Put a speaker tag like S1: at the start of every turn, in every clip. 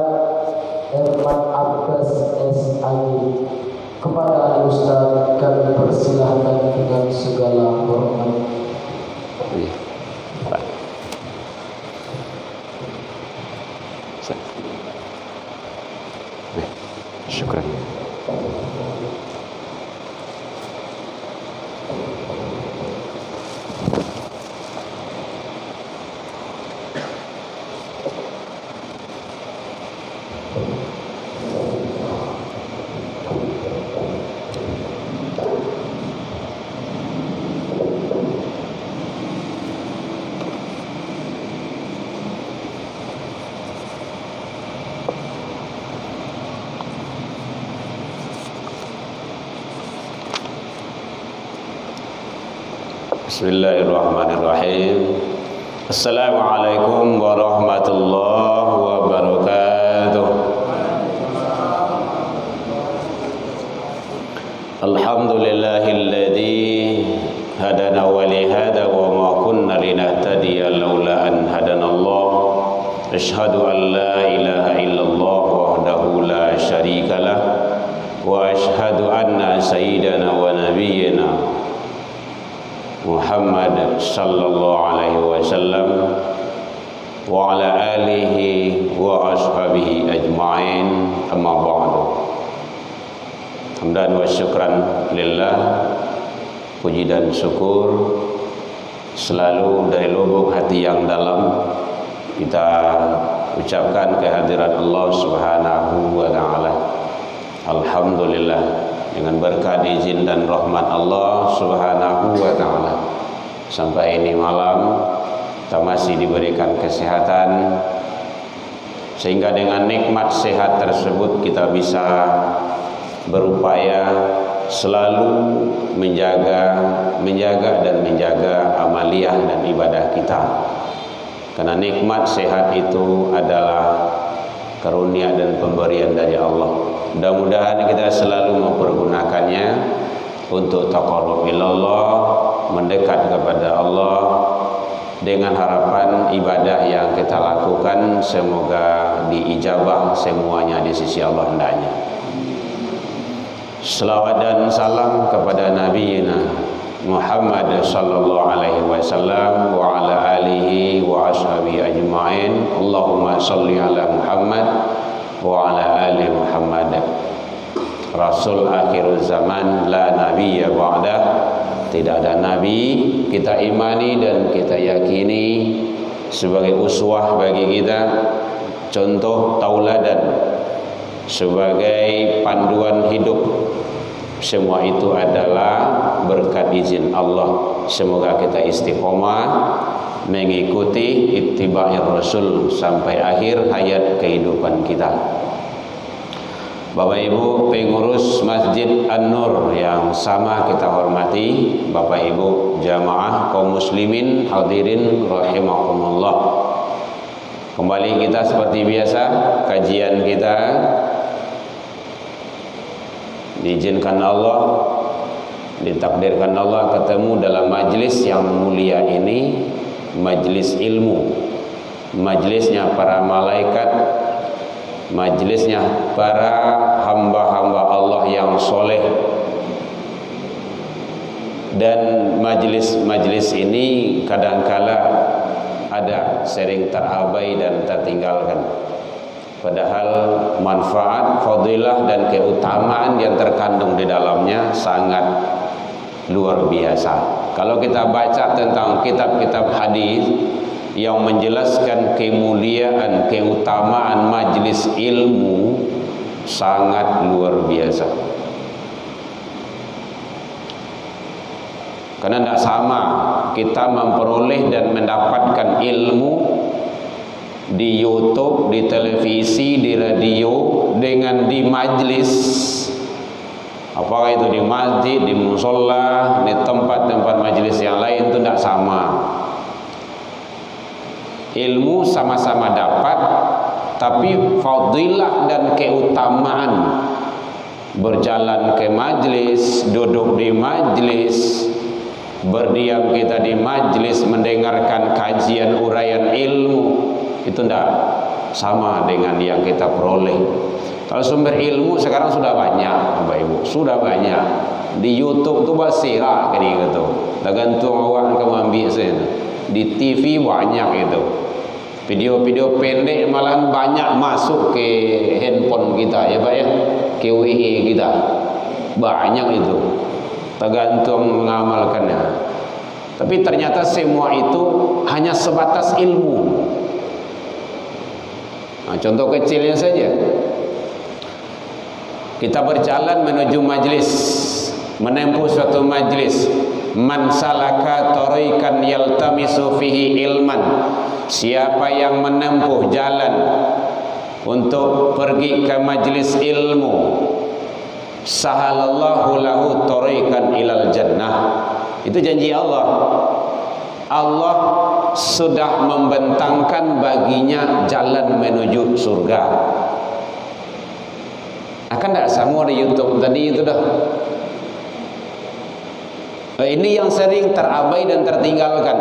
S1: Erman Abbas S.A.Y. Kepada Ustaz kami persilahkan dengan segala hormat.
S2: Syukran. Bismillahirrahmanirrahim. Assalamualaikum warahmatullahi wabarakatuh. Alhamdulillahilladzi hadana wa li hada wa ma kunna linahtadiya laula an hadanallah. Asyhadu an la ilaha illallah wahdahu la syarikalah wa asyhadu anna sayyidana wa nabiyyana Muhammad sallallahu alaihi wasallam wa ala alihi wa ashabihi ajma'in, amma ba'du. Hamdan wa syukran lillah, puji dan syukur selalu dari lubuk hati yang dalam kita ucapkan kehadirat Allah Subhanahu wa taala. Alhamdulillah, dengan berkat izin dan rahmat Allah Subhanahu wa taala, sampai ini malam kita masih diberikan kesehatan, sehingga dengan nikmat sehat tersebut kita bisa berupaya selalu menjaga dan menjaga amaliyah dan ibadah kita. Karena nikmat sehat itu adalah karunia dan pemberian dari Allah. Mudah-mudahan kita selalu mempergunakannya untuk taqarrub ilallah, mendekat kepada Allah, dengan harapan ibadah yang kita lakukan semoga diijabah semuanya di sisi Allah hendaknya. Selawat dan salam kepada Nabiina Muhammad sallallahu alaihi wasallam wa ala alihi wa ashabihi ajma'in. Allahumma shalli ala Muhammad wa ala ali Muhammad. Rasul akhir zaman, la nabiyya ba'dah. Tidak ada nabi, kita imani dan kita yakini sebagai uswah bagi kita, contoh tauladan, sebagai panduan hidup. Semua itu adalah berkat izin Allah. Semoga kita istiqomah mengikuti ittiba'i Rasul sampai akhir hayat kehidupan kita. Bapak Ibu pengurus Masjid An-Nur yang sama kita hormati, Bapak Ibu jamaah kaum muslimin hadirin rahimakumullah. Kembali kita seperti biasa, kajian kita diizinkan Allah, ditakdirkan Allah ketemu dalam majlis yang mulia ini, majlis ilmu, majlisnya para malaikat, majlisnya para hamba-hamba Allah yang soleh. Dan majlis-majlis ini kadangkala ada sering terabai dan tertinggalkan. Padahal manfaat, fadilah dan keutamaan yang terkandung di dalamnya sangat luar biasa. Kalau kita baca tentang kitab-kitab hadis yang menjelaskan kemuliaan, keutamaan majlis ilmu, sangat luar biasa. Karena tidak sama kita memperoleh dan mendapatkan ilmu di YouTube, di televisi, di radio, dengan di majlis. Apakah itu di masjid, di musola, di tempat-tempat majlis yang lain, itu tidak sama. Ilmu sama-sama dapat, tapi fadilah dan keutamaan berjalan ke majlis, duduk di majlis, berdiam kita di majlis mendengarkan kajian uraian ilmu, itu enggak. sama dengan yang kita peroleh. Kalau sumber ilmu sekarang sudah banyak, Bapak Ibu, sudah banyak. Di YouTube tuh basira kayak gitu. Tergantung awak kamu ambil saja. Di TV banyak itu. Video-video pendek malah banyak masuk ke handphone kita ya Pak ya, ke WA kita. Banyak itu. Tergantung mengamalkannya. Tapi ternyata semua itu hanya sebatas ilmu. Nah, contoh kecilnya saja. Kita berjalan menuju majlis, menempuh suatu majlis. Man salaka tariqan yaltamisu fihi ilman. Siapa yang menempuh jalan untuk pergi ke majlis ilmu, sahalallahu lahu tariqan ilal jannah. Itu janji Allah. Allah sudah membentangkan baginya jalan menuju surga. Akan tidak sama di YouTube tadi itu dah. Ini yang sering terabai dan tertinggalkan.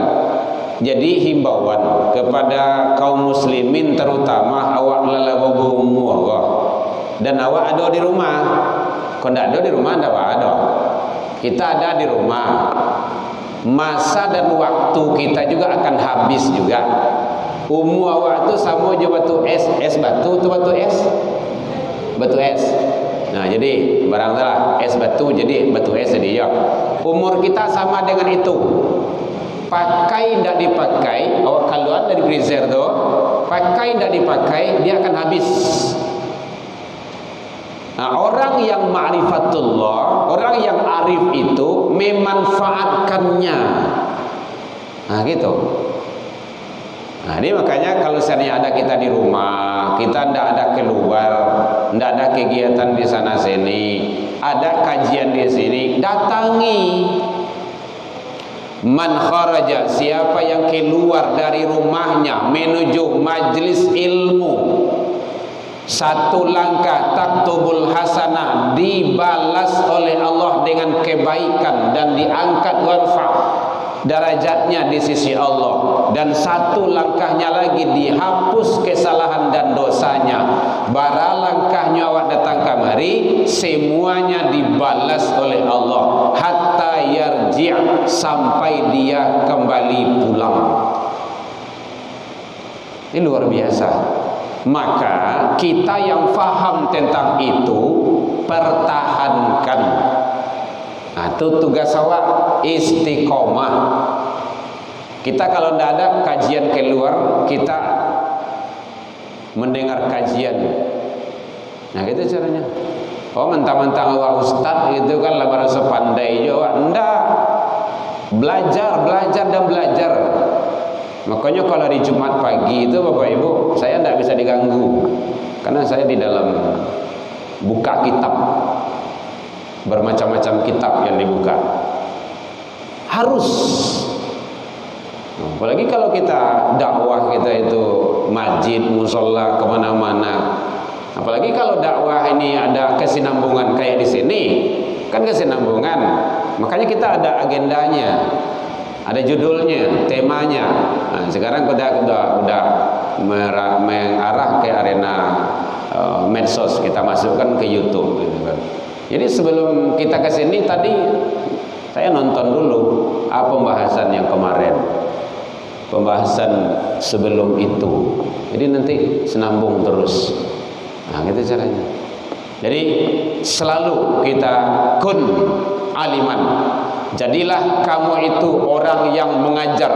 S2: Jadi himbauan kepada kaum muslimin, terutama awak lalabobo umur dan awak ada di rumah. Kalau tidak ada di rumah, tidak ada. Kita ada di rumah. Masa dan waktu kita juga akan habis juga. Umur awak itu sama aja batu es. Es batu itu batu es. Batu es. Nah, jadi barang salah es batu jadi batu es jadi ya. Umur kita sama dengan itu. Pakai tidak dipakai, awak keluar dari freezer tu, pakai tidak dipakai, dia akan habis. Nah, orang yang ma'rifatullah, orang yang arif itu memanfaatkannya. Nah, gitu. Nah, ini makanya kalau seandainya ada kita di rumah, kita tidak ada keluar, tidak ada kegiatan di sana sini, ada kajian di sini, datangi. Man kharaja, siapa yang keluar dari rumahnya menuju majlis ilmu, satu langkah taktubul hasanah, dibalas oleh Allah dengan kebaikan dan diangkat warfa derajatnya di sisi Allah, dan satu langkahnya lagi dihapus kesalahan dan dosanya. Bara langkahnya awak datang kamari, semuanya dibalas oleh Allah hatta yarji', sampai dia kembali pulang. Ini luar biasa. Maka kita yang faham tentang itu, pertahankan. Nah, itu tugas awak, istiqomah. Kita kalau tidak ada kajian keluar, kita mendengar kajian. Nah, gitu caranya. Oh, mentang-mentang awak ustaz gitu kan lah merasa pandai juga. Enggak. Belajar dan belajar. Makanya kalau di Jumat pagi itu Bapak Ibu, saya tidak bisa diganggu. Karena saya di dalam buka kitab. Bermacam-macam kitab yang dibuka. Harus. Apalagi kalau kita dakwah, kita itu masjid, musola, kemana-mana. Apalagi kalau dakwah ini ada kesinambungan kayak di sini, kan kesinambungan. Makanya kita ada agendanya, ada judulnya, temanya. Nah, sekarang kita udah mengarah ke arena medsos, kita masukkan ke YouTube, gitu kan. Jadi sebelum kita ke sini tadi saya nonton dulu apa pembahasan yang kemarin, pembahasan sebelum itu. Jadi nanti senambung terus. Nah, gitu caranya. Jadi selalu kita kun aliman. Jadilah kamu itu orang yang mengajar.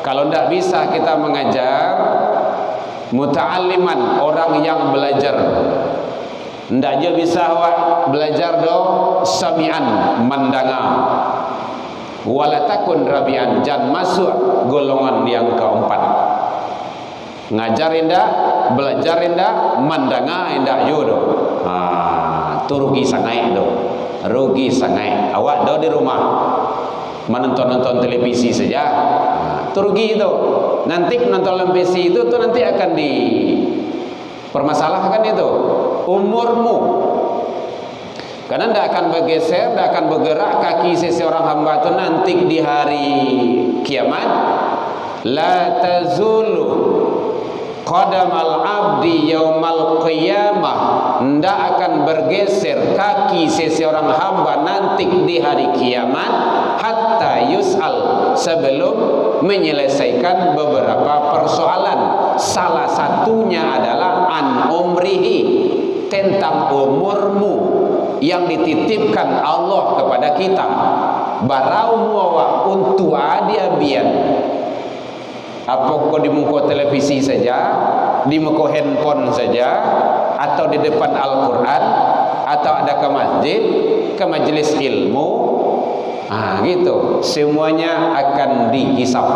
S2: Kalau tidak bisa kita mengajar, muta'alliman, orang yang belajar. Tidak aja bisa awak belajar do sami'an, mendengar. Walatakun rabi'an, jangan masuk golongan yang keempat. Ngajar indah, belajar indah, mendengar indah jodoh. Itu rugi sangat do. Rugi sangat. Awak do di rumah menonton televisi saja. Itu rugi itu. Nanti nonton televisi itu tuh nanti akan dipermasalahkan itu umurmu. Karena tidak akan bergeser, tidak akan bergerak kaki seseorang hamba itu nanti di hari kiamat. La tazulu qadamal abdi yaumal qiyamah, ndak akan bergeser kaki seseorang hamba nanti di hari kiamat, hatta yus'al, sebelum menyelesaikan beberapa persoalan. Salah satunya adalah an umrihi, tentang umurmu yang dititipkan Allah kepada kita. Barau muawa untuk adiabian. Apa kau di muka televisi saja, di muka handphone saja, atau di depan Al-Quran, atau ada ke masjid, ke majelis ilmu, gitu. Semuanya akan dihisab.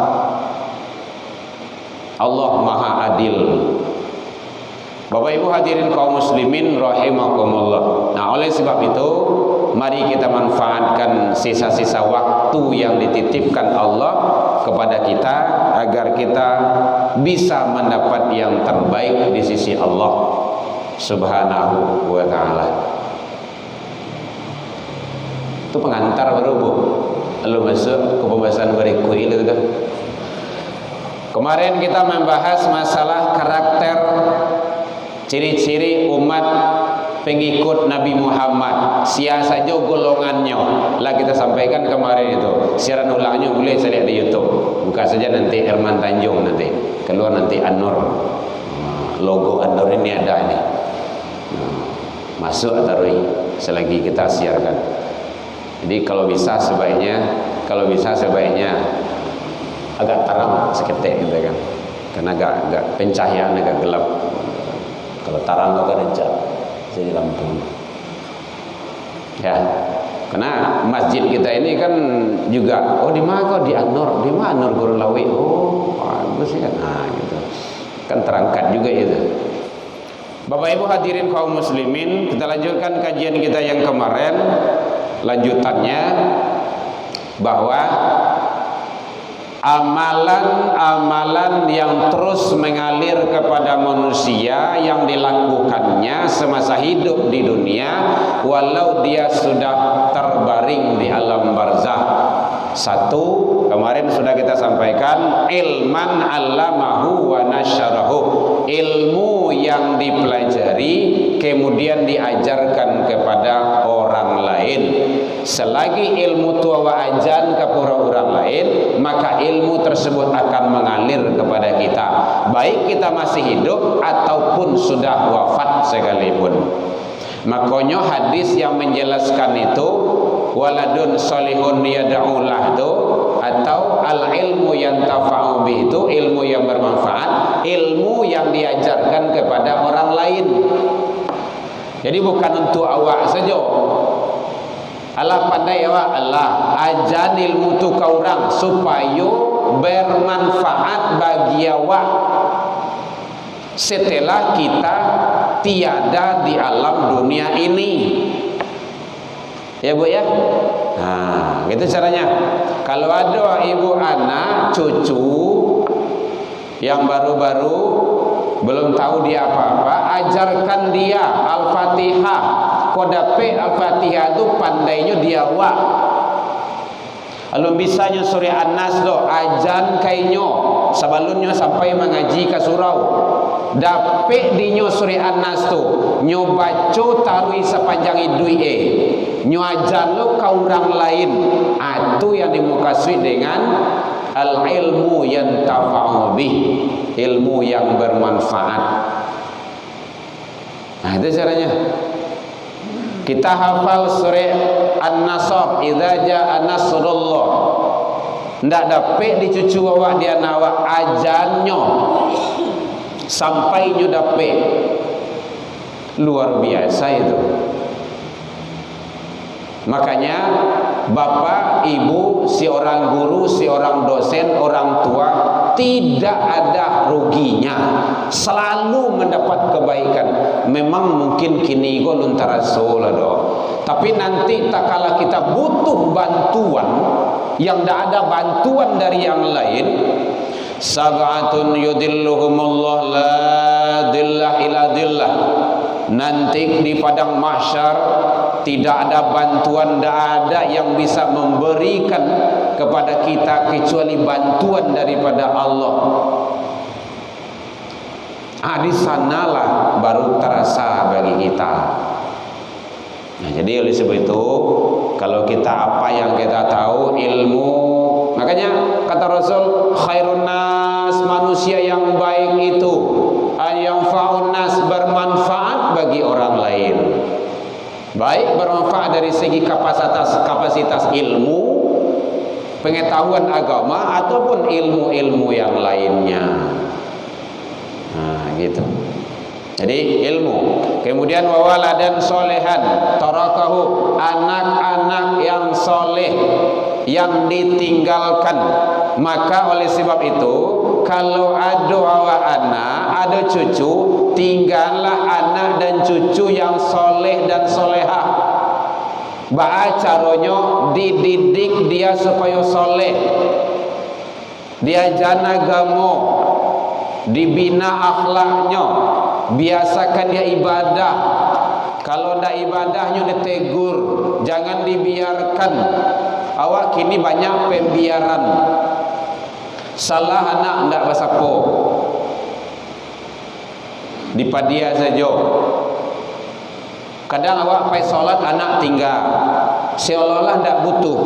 S2: Allah Maha Adil. Bapak Ibu hadirin kaum muslimin rahimakumullah. Nah, oleh sebab itu mari kita manfaatkan sisa-sisa waktu yang dititipkan Allah kepada kita agar kita bisa mendapat yang terbaik di sisi Allah Subhanahu wa taala. Itu pengantar baru Bu. Lalu masuk ke pembahasan berikut itu kan. Kemarin kita membahas masalah karakter, ciri-ciri umat pengikut Nabi Muhammad, siapa saja golongannya. Lah kita sampaikan kemarin itu. Siaran ulangnya boleh saya lihat di YouTube. Buka saja nanti Herman Tanjung, nanti keluar nanti An-Nur. Logo An-Nur ini ada ini. Masuk taruh selagi kita siarkan. Jadi kalau bisa sebaiknya agak terang seketik gitu kan. Karena agak pencahayaan agak gelap. Kalau terang agak rencak jadi lampu. Ya, karena masjid kita ini kan juga, di mana kau di An-Nur, di mana An-Nur Gurulawi, bagus ya, gitu. Kan terangkat juga itu. Bapak Ibu hadirin kaum muslimin, kita lanjutkan kajian kita yang kemarin. Lanjutannya bahwa amalan-amalan yang terus mengalir kepada manusia yang dilakukannya semasa hidup di dunia walau dia sudah terbaring di alam barzakh. Satu, kemarin sudah kita sampaikan, ilman allamahu wa nasyarahu, ilmu yang dipelajari kemudian diajarkan kepada orang lain. Selagi ilmu tua wa ajan kepada orang lain, maka ilmu tersebut akan mengalir kepada kita, baik kita masih hidup ataupun sudah wafat sekalipun. Makanya hadis yang menjelaskan itu, waladun solihun yada'ulah itu, atau al ilmu yang tafa'u bih, itu ilmu yang bermanfaat, ilmu yang diajarkan kepada orang lain. Jadi bukan untuk awak saja. Allah pandai awak, Allah ajar ilmu tu ke orang supaya bermanfaat bagi awak setelah kita tiada di alam dunia ini. Ya Bu ya. Nah, gitu caranya. Kalau ada ibu anak cucu yang baru-baru belum tahu dia apa-apa, ajarkan dia Al-Fatihah. Kodape Al-Fatihah itu pandainya dia wak. Kalau bisanya surah An-Nas do ajan kainyo sebelumnya sampai mengaji ke surau. Dape dinyo surah An-Nas tu nyo baca tarui sepanjang hidup nyo ajan lo ke orang lain. Itu yang dimukasui dengan al-ilmu yang tafa'u bih, ilmu yang bermanfaat. Nah, itu caranya. Kita hafal surah An-Nasr, idza jaa nasrullah. Ndak dapat dicucu awak dia nawak ajannya sampai nyu dapat. Luar biasa itu. Makanya bapak, ibu, si orang guru, si orang dosen, orang tua tidak ada ruginya, selalu mendapat kebaikan. Memang mungkin kini go luntara sola do, tapi nanti tak kala kita butuh bantuan yang tidak ada bantuan dari yang lain, sab'atun yudilluhumullah la dillah ila dillah. Nanti di padang mahsyar tidak ada bantuan, tidak ada yang bisa memberikan kepada kita kecuali bantuan daripada Allah. Di sanalah baru terasa bagi kita. Nah, jadi oleh sebab itu, kalau kita apa yang kita tahu ilmu, makanya kata Rasul, khairun nas, manusia yang baik itu ayyanfa'un nas, bermanfaat bagi orang lain. Baik bermanfaat dari segi kapasitas ilmu, pengetahuan agama, ataupun ilmu-ilmu yang lainnya. Nah, gitu. Jadi ilmu. Kemudian wawaladan solehan tarakahu, anak-anak yang soleh yang ditinggalkan. Maka oleh sebab itu, kalau ada anak, ada cucu, tinggallah anak dan cucu yang soleh dan solehah. Ba'a caranya dididik dia supaya soleh, diajar agama, dibina akhlaknya, biasakan dia ibadah. Kalau ndak ibadahnya ditegur, jangan dibiarkan. Awak kini banyak pembiaran. Salah anak ndak basapo, dipadia saja. Kadang awak pai solat anak tinggal, seolah-olah ndak butuh,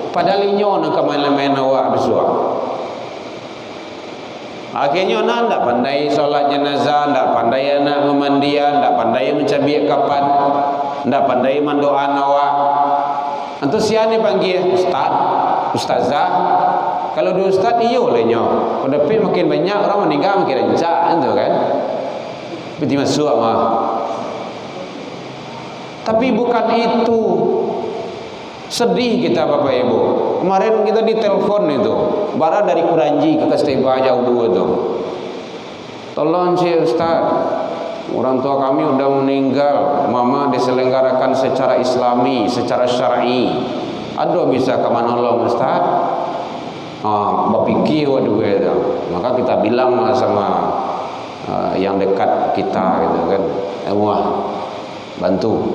S2: padahal inyo nak kemana-mana awak bersuah. Akhirnya anak tak pandai solat jenazah, tak pandai anak memandian, tak pandai mencabik kapan, tak pandai mandoan awak. Antu siapa ni panggil ustaz, ustazah. Kalau dia ustaz iyo lehnya. Tapi makin banyak orang meninggal makin rencak itu kan. Peti masuk mah. Tapi bukan itu. Sedih kita Bapak Ibu. Kemarin kita ditelepon itu, bara dari Kuranji ke Kasteba jauh dua itu. Tolong sih Ustaz, orang tua kami udah meninggal, mama diselenggarakan secara islami, secara syar'i. Aduh bisa ke mana nolong Ustaz? Bapiki waduh itu. Maka kita bilang sama yang dekat kita gitu kan. Wah, bantu.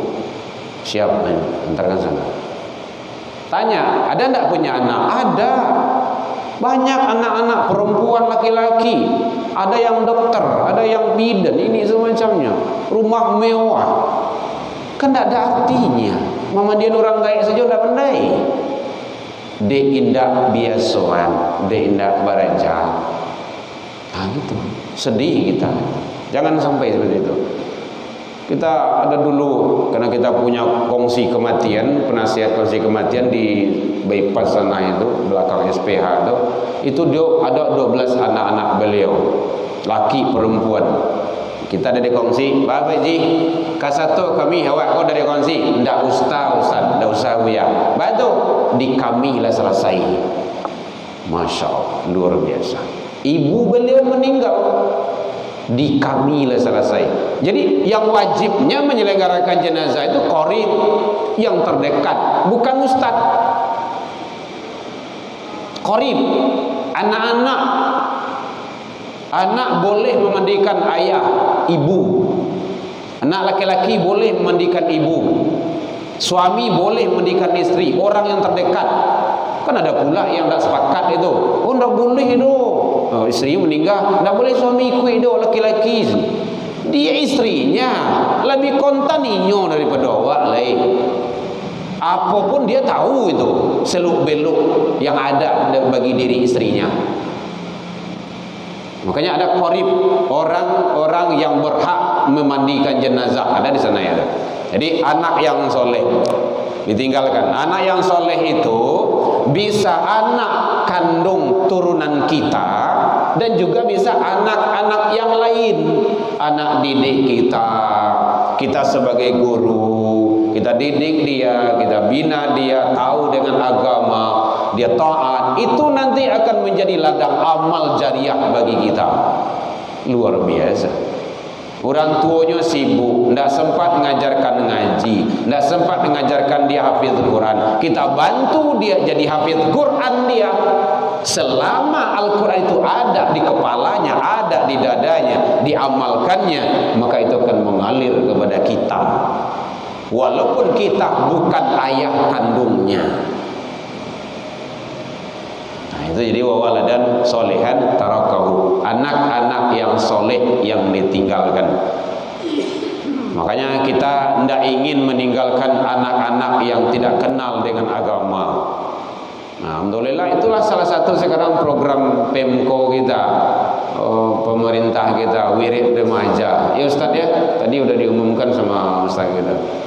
S2: Siap, antarkan sana. Tanya, ada enggak punya anak? Ada. Banyak anak-anak perempuan, laki-laki. Ada yang dokter, ada yang bidan, ini semacamnya. Rumah mewah. Kan enggak ada artinya. Mama dia orang baik saja enggak pandai. De indak biasuan, de indak baraja. Gitu. Sedih kita. Jangan sampai seperti itu. Kita ada dulu, karena kita punya kongsi kematian, penasihat kongsi kematian di bypass sana itu, belakang SPH itu dia ada 12 anak-anak beliau, laki perempuan. Kita ada di kongsi, Bapak Ji, kasatu kami awak kau dari kongsi, ndak ustaz, ndak usah buya. Batu di kami lah selesai. Masya Allah, luar biasa. Ibu beliau meninggal, di kami lah selesai. Jadi yang wajibnya menyelenggarakan jenazah itu qarib, yang terdekat, bukan ustaz. Qarib, anak-anak. Anak boleh memandikan ayah, ibu. Anak laki-laki boleh memandikan ibu. Suami boleh memandikan istri, orang yang terdekat. Kan ada pula yang tak sepakat itu. Oh, tak boleh itu. Istri meninggal, tak boleh suami ikut itu, laki-laki. Dia istrinya lebih kontaninya daripada awak lain. Apapun dia tahu itu seluk beluk yang ada bagi diri istrinya. Makanya ada qarib, orang-orang yang berhak memandikan jenazah ada di sana ya. Jadi anak yang soleh ditinggalkan. Anak yang soleh itu bisa anak kandung turunan kita dan juga bisa anak-anak yang lain, anak didik kita. Kita sebagai guru, kita didik dia, kita bina dia, tahu dengan agama, dia taat, itu nanti akan menjadi ladang amal jariah bagi kita. Luar biasa. Orang tuanya sibuk, tidak sempat mengajarkan ngaji, tidak sempat mengajarkan dia hafiz Quran. Kita bantu dia jadi hafiz Quran dia. Selama Al-Quran itu ada di kepalanya, ada di dadanya, diamalkannya, maka itu akan mengalir kepada kita. Walaupun kita bukan ayah kandungnya. Nah, Itu jadi wawaladan solehan tarakahu, anak-anak yang soleh yang ditinggalkan. Makanya kita tidak ingin meninggalkan anak-anak yang tidak kenal dengan agama. Nah, alhamdulillah itulah salah satu sekarang program Pemko kita, pemerintah kita, wirid remaja. Ya Ustaz ya, tadi udah diumumkan sama Ustaz kita.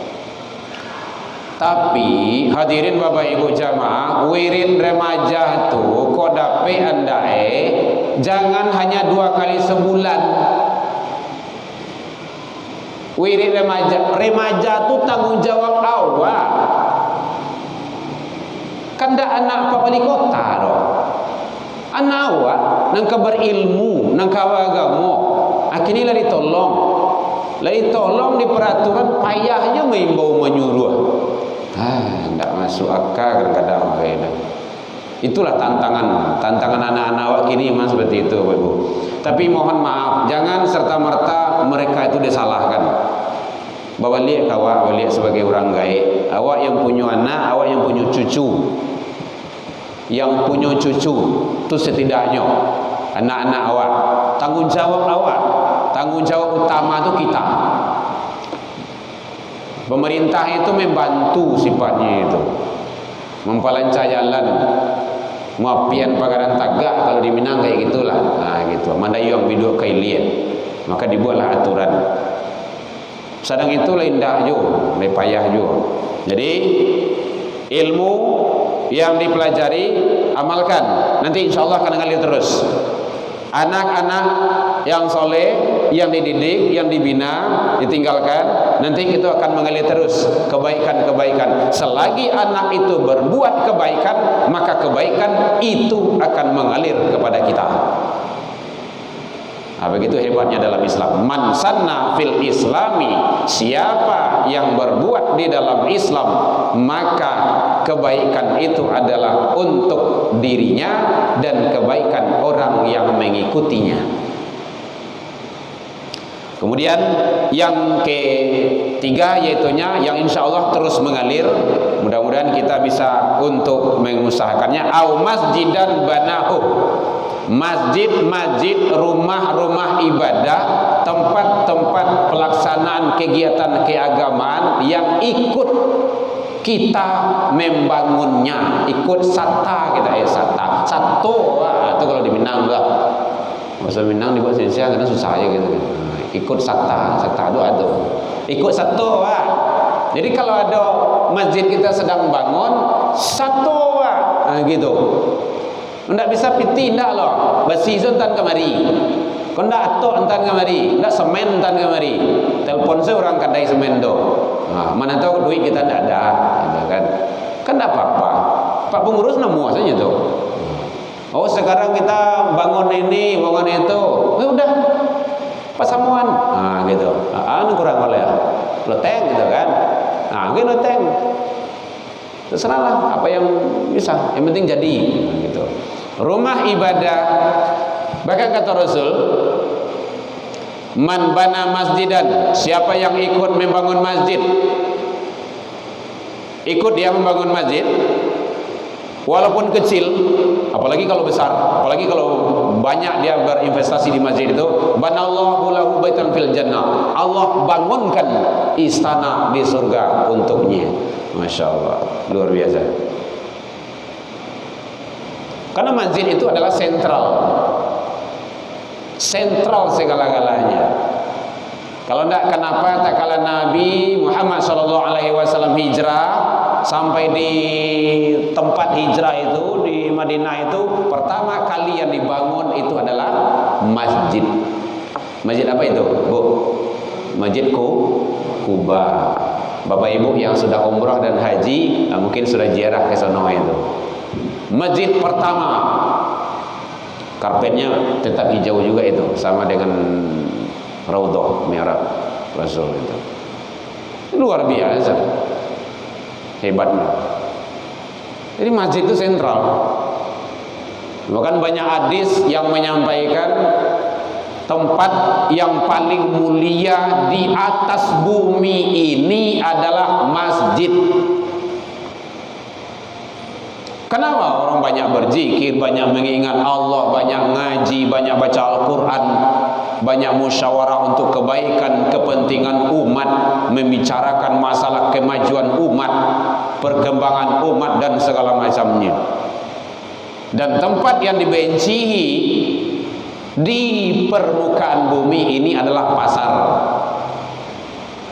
S2: Tapi hadirin Bapak Ibu jamaah, wirid remaja tuh kodape andae jangan hanya 2 kali sebulan. Wirid remaja tuh tanggung jawab awak. Kan dak anak Pak Wali Kota doh. Anak awak nang berilmu, nang agama. Akhirnya lari tolong. Lari tolong di peraturan payahnya mengimbau menyuruh. Tidak masuk akal kadang-kadang beda. Itulah tantangan anak-anak awak kini memang seperti itu, Bapak Ibu. Tapi mohon maaf, jangan serta-merta mereka itu disalahkan. Bawa lihat awak, lihat sebagai orang gaib. Awak yang punya anak, awak yang punya cucu. Yang punya cucu itu setidaknya anak-anak awak. Tanggung jawab awak, tanggung jawab utama itu kita. Pemerintah itu membantu sifatnya itu, mempalancah jalan, mapian pagaran tagak kalau di Minang kayak gitulah. Nah gitu, mandayong biduk kailian, maka dibuatlah aturan. Sedang itu indah juga, payah juga. Jadi ilmu yang dipelajari amalkan, nanti insya Allah akan ngalir terus. Anak-anak yang soleh, yang dididik, yang dibina, ditinggalkan, nanti itu akan mengalir terus kebaikan-kebaikan. Selagi anak itu berbuat kebaikan, maka kebaikan itu akan mengalir kepada kita. Nah, begitu hebatnya dalam Islam. Man sanna fil islami, siapa yang berbuat di dalam Islam, maka kebaikan itu adalah untuk dirinya dan kebaikan orang yang mengikutinya. Kemudian yang ketiga yaitunya yang insya Allah terus mengalir, mudah-mudahan kita bisa untuk mengusahakannya. Au masjidan banahu, masjid-masjid, rumah-rumah ibadah, tempat-tempat pelaksanaan kegiatan keagamaan yang ikut kita membangunnya, ikut sata kita ya, sata satu itu kalau di Minang lah, bahasa Minang di bahasa Indonesia karena susah aja gitu. Ikut sata itu ada, ikut satu jadi kalau ada masjid kita sedang bangun satu gitu. Ndak bisa piti ndak loh. Besi tan kemari. Kon ndak atok entan kemari, ndak semen entan kemari. Telepon saya orang kadai semen do. Nah, mana tahu duit kita ndak ada, gitu kan. Kan ndak apa-apa. Pak pengurus nemu saja tuh. Oh, sekarang kita bangun ini, bangun itu. Udah. Pas samuan. Nah, gitu. Anu kurang oleh. Loteng gitu kan. Nah, mungkin loteng. Terserahlah apa yang bisa, yang penting jadi gitu. Rumah ibadah, bahkan kata Rasul, man bana masjidan, siapa yang ikut membangun masjid, ikut dia membangun masjid, walaupun kecil, apalagi kalau besar, apalagi kalau banyak dia berinvestasi di masjid itu, banallahu lahu baitan fil jannah, Allah bangunkan istana di surga untuknya. Masya Allah, luar biasa. Karena masjid itu adalah sentral segala-galanya. Kalau tidak, kenapa tak kala Nabi Muhammad SAW hijrah sampai di tempat hijrah itu di Madinah itu, pertama kali yang dibangun itu adalah masjid. Masjid apa itu, Bu? Masjid Kuba. Bapak Ibu yang sudah umrah dan haji mungkin sudah ziarah ke sana itu. Masjid pertama, karpetnya tetap hijau juga itu, sama dengan Raudhah Mi'raj Rasul itu. Luar biasa hebatnya. Jadi masjid itu sentral. Bahkan banyak hadis yang menyampaikan tempat yang paling mulia di atas bumi ini adalah masjid. Kenapa orang banyak berzikir, banyak mengingat Allah, banyak ngaji, banyak baca Al-Quran, banyak musyawarah untuk kebaikan, kepentingan umat, membicarakan masalah kemajuan umat, perkembangan umat dan segala macamnya. Dan tempat yang dibenci di permukaan bumi ini adalah pasar.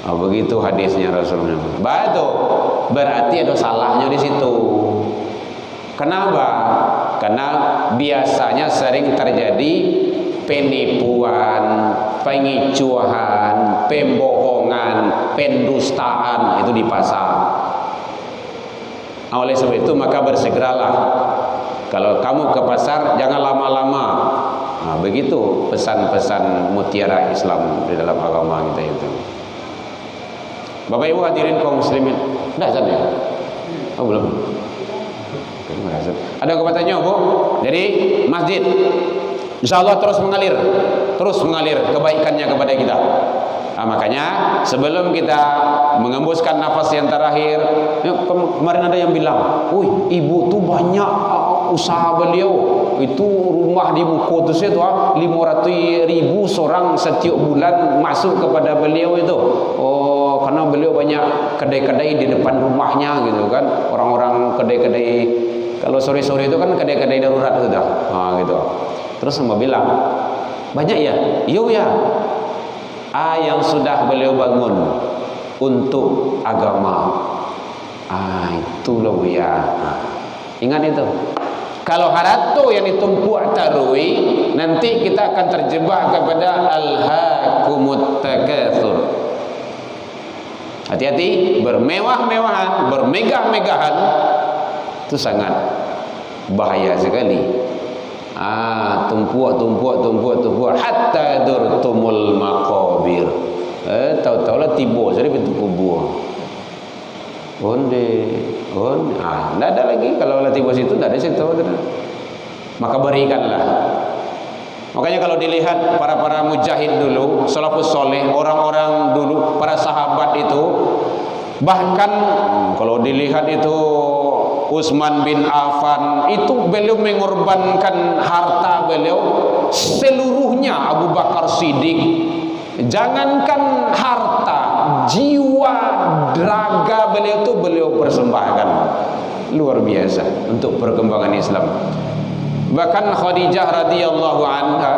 S2: Begitu hadisnya Rasulullah. Betul. Berarti ada salahnya di situ. Kenapa? Karena biasanya sering terjadi penipuan, pengicuhan, pembohongan, pendustaan itu di pasar. Oleh sebab itu maka bersegeralah. Kalau kamu ke pasar jangan lama-lama. Nah, begitu pesan-pesan mutiara Islam di dalam agama kita itu. Bapak Ibu hadirin kaum muslimin, dah azan ya? Oh belum. Ada kepatannya Bu? Jadi masjid insyaallah terus mengalir kebaikannya kepada kita. Nah, makanya sebelum kita mengembuskan nafas yang terakhir, kemarin ada yang bilang, "Wih, ibu tuh banyak usaha beliau. Itu rumah di Muko itu 500.000 seorang setiap bulan masuk kepada beliau itu." Oh, karena beliau banyak kedai-kedai di depan rumahnya gitu kan. Orang-orang kedai-kedai, kalau sore-sore itu kan kedai-kedai darurat itu dah. Nah, gitu. Terus sama bilang, "Banyak ya?" "Iya ya." Yang sudah beliau bangun untuk agama. Itu loh ya. Ingat itu. Kalau haratu yang ditumpuk tarui, nanti kita akan terjebak kepada alhaakumut takatsur. Hati-hati, bermewah-mewahan, bermegah-megahan itu sangat bahaya sekali. Tumpuk hatta durtumul maqabir. Tahu-tahu lah tiba jadi pintu kubur. Tidak ada lagi kalau lah tiba situ, tidak ada situ. Maka berikanlah. Makanya kalau dilihat para mujahid dulu, salafus soleh, orang-orang dulu, para sahabat itu, bahkan kalau dilihat itu Utsman bin Affan itu beliau mengorbankan harta beliau seluruhnya. Abu Bakar Siddiq, jangankan harta, jiwa, raga beliau itu beliau persembahkan. Luar biasa untuk perkembangan Islam. Bahkan Khadijah radhiyallahu anha,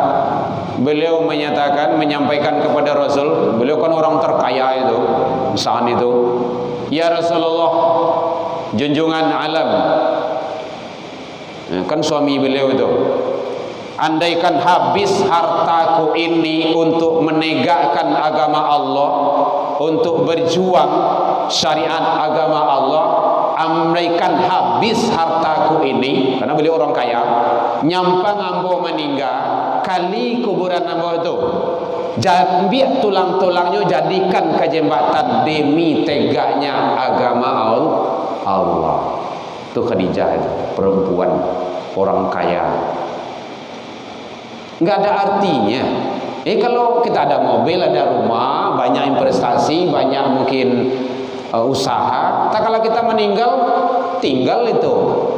S2: beliau menyampaikan kepada Rasul, beliau kan orang terkaya itu saat itu, "Ya Rasulullah, junjungan alam," kan suami beliau itu, "andaikan habis hartaku ini untuk menegakkan agama Allah, untuk berjuang syariat agama Allah, andaikan habis hartaku ini," karena beliau orang kaya, "nyampang ambo meninggal, kali kuburan ambo itu biar tulang-tulangnya jadikan kejembatan demi tegaknya agama Allah." Itu Khadijah itu, perempuan orang kaya. Enggak ada artinya. Kalau kita ada mobil, ada rumah, banyak investasi, banyak mungkin usaha, tak kala kita meninggal, tinggal itu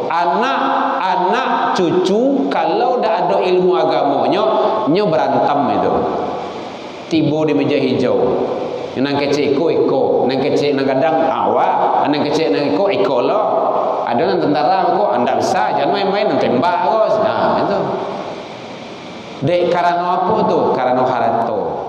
S2: anak cucu, kalau dah ada ilmu agamanya, nyo berantem itu. Tibo di meja hijau. Nang kecil iko, nang kecil nang kadang awak, nang kecil nang iko lo. Ada nang tentara kok anda bisa, jangan main-main nang tembak kok. Nah, itu. Dek karena apa tuh? Karena harto.